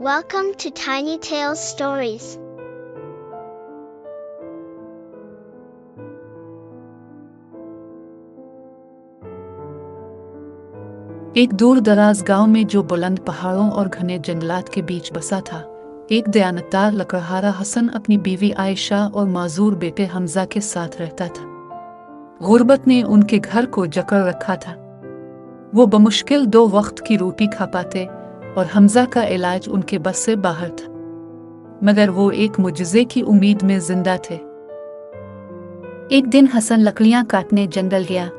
Welcome to Tiny Tales Stories. एक दूर दराज गांव में जो बुलंद पहाड़ों और घने जंगलात के बीच बसा था, एक दयानतदार लकड़हारा हसन अपनी बीवी आयशा और माजूर बेटे हमजा के साथ रहता था। गुर्बत ने उनके घर को जकड़ रखा था। वो बमुश्किल 2 वक्त की रोटी खा पाते और हमजा का इलाज उनके बस से बाहर था, मगर वो एक मुजज़े की उम्मीद में जिंदा थे। एक दिन हसन लकड़ियां काटने जंगल गया।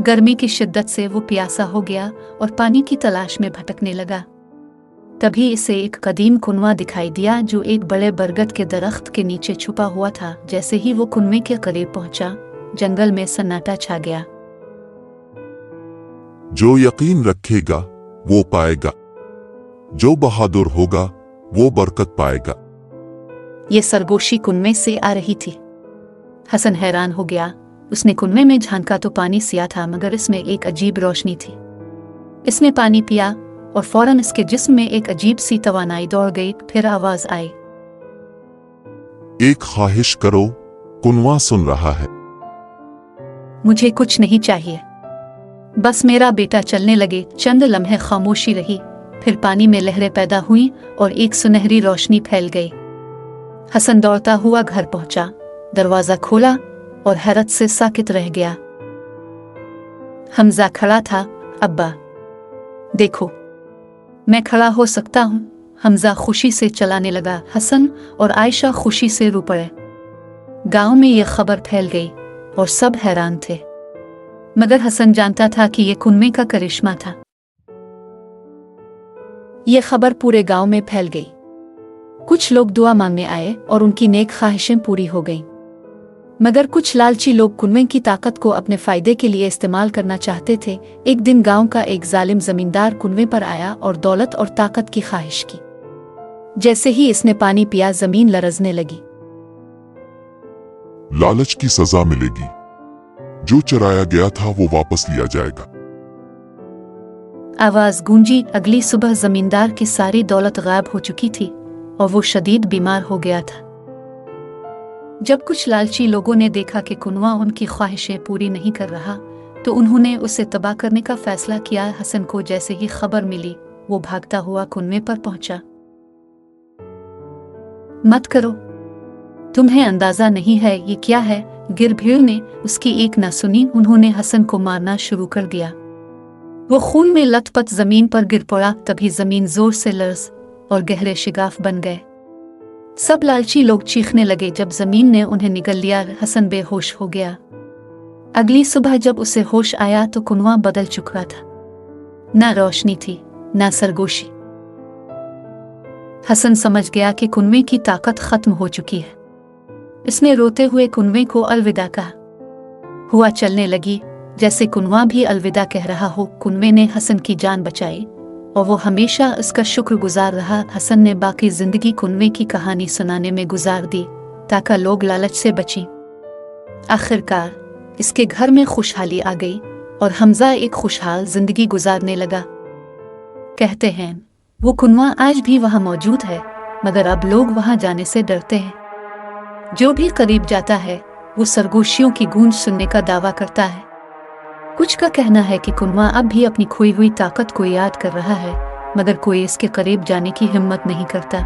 गर्मी की शिद्दत से वो प्यासा हो गया और पानी की तलाश में भटकने लगा। तभी इसे एक कदीम कुनवा दिखाई दिया जो एक बड़े बरगद के दरख्त के नीचे छुपा हुआ था। जैसे ही वो कुनवे के करीब पहुंचा, जंगल में सन्नाटा छा गया। जो यकीन रखेगा वो पाएगा, जो बहादुर होगा वो बरकत पाएगा। ये सरगोशी कुनवे से आ रही थी। हसन हैरान हो गया। उसने कुनवे में झांका तो पानी सिया था, मगर इसमें एक अजीब रोशनी थी। इसने पानी पिया और फौरन इसके जिस्म में एक अजीब सी तवानाई दौड़ गई। फिर आवाज आई, एक ख्वाहिश करो, कुनवा सुन रहा है। मुझे कुछ नहीं चाहिए, बस मेरा बेटा चलने लगे। चंद लम्हे खामोशी रही, फिर पानी में लहरें पैदा हुई और एक सुनहरी रोशनी फैल गई। हसन दौड़ता हुआ घर पहुंचा, दरवाजा खोला और हैरत से साकित रह गया। हमजा खड़ा था। अब्बा देखो, मैं खड़ा हो सकता हूं। हमजा खुशी से चलाने लगा। हसन और आयशा खुशी से रो पड़े। गांव में यह खबर फैल गई और सब हैरान थे, मगर हसन जानता था कि यह कुनवे का करिश्मा था। यह खबर पूरे गांव में फैल गई। कुछ लोग दुआ मांगने आए और उनकी नेक ख्वाहिशें पूरी हो गईं। मगर कुछ लालची लोग कुनवे की ताकत को अपने फायदे के लिए इस्तेमाल करना चाहते थे। एक दिन गांव का एक जालिम जमींदार कुनवे पर आया और दौलत और ताकत की ख्वाहिश की। जैसे ही इसने पानी पिया, जमीन लरजने लगी। लालच की सजा मिलेगी, जो चराया गया था वो वापस लिया जाएगा। आवाज गूंजी। अगली सुबह जमींदार की सारी दौलत गायब हो चुकी थी और वो शदीद बीमार हो गया था। जब कुछ लालची लोगों ने देखा कि कुनवा उनकी ख्वाहिशें पूरी नहीं कर रहा, तो उन्होंने उसे तबाह करने का फैसला किया। हसन को जैसे ही खबर मिली, वो भागता हुआ कुनवे पर पहुंचा। मत करो, तुम्हें अंदाजा नहीं है ये क्या है। गिरभीड़ ने उसकी एक न सुनी। उन्होंने हसन को मारना शुरू कर दिया। वो खून में लथपथ जमीन पर गिर पड़ा। तभी जमीन जोर से लर्ज और गहरे शिगाफ बन गए। सब लालची लोग चीखने लगे। जब जमीन ने उन्हें निगल लिया, हसन बेहोश हो गया। अगली सुबह जब उसे होश आया तो कुनवा बदल चुका था। ना रोशनी थी, ना सरगोशी। हसन समझ गया कि कुनवे की ताकत खत्म हो चुकी है। इसने रोते हुए कुनवे को अलविदा कहा। हुआ चलने लगी जैसे कुनवा भी अलविदा कह रहा हो। कुनवे ने हसन की जान बचाई और वो हमेशा उसका शुक्रगुजार रहा। हसन ने बाकी जिंदगी कुनवे की कहानी सुनाने में गुजार दी ताकि लोग लालच से बचें। आखिरकार इसके घर में खुशहाली आ गई और हमजा एक खुशहाल जिंदगी गुजारने लगा। कहते हैं वो कुनवा आज भी वहां मौजूद है, मगर अब लोग वहां जाने से डरते हैं। जो भी करीब जाता है वो सरगोशियों की गूंज सुनने का दावा करता है। कुछ का कहना है कि कुनवा अब भी अपनी खोई हुई ताकत को याद कर रहा है, मगर कोई इसके करीब जाने की हिम्मत नहीं करता।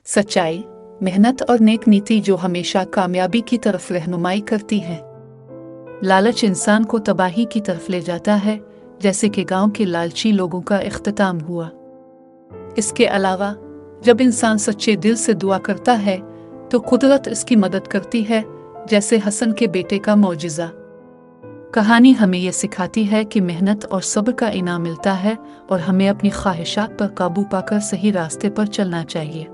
सच्चाई, मेहनत और नेक नीति जो हमेशा कामयाबी की तरफ रहनुमाई करती है। लालच इंसान को तबाही की तरफ ले जाता है, जैसे कि गांव के लालची लोगों का इख्तिताम हुआ। इसके अलावा जब इंसान सच्चे दिल से दुआ करता है तो कुदरत इसकी मदद करती है, जैसे हसन के बेटे का मौजिज़ा। कहानी हमें यह सिखाती है कि मेहनत और सब्र का इनाम मिलता है और हमें अपनी ख्वाहिशात पर काबू पाकर सही रास्ते पर चलना चाहिए।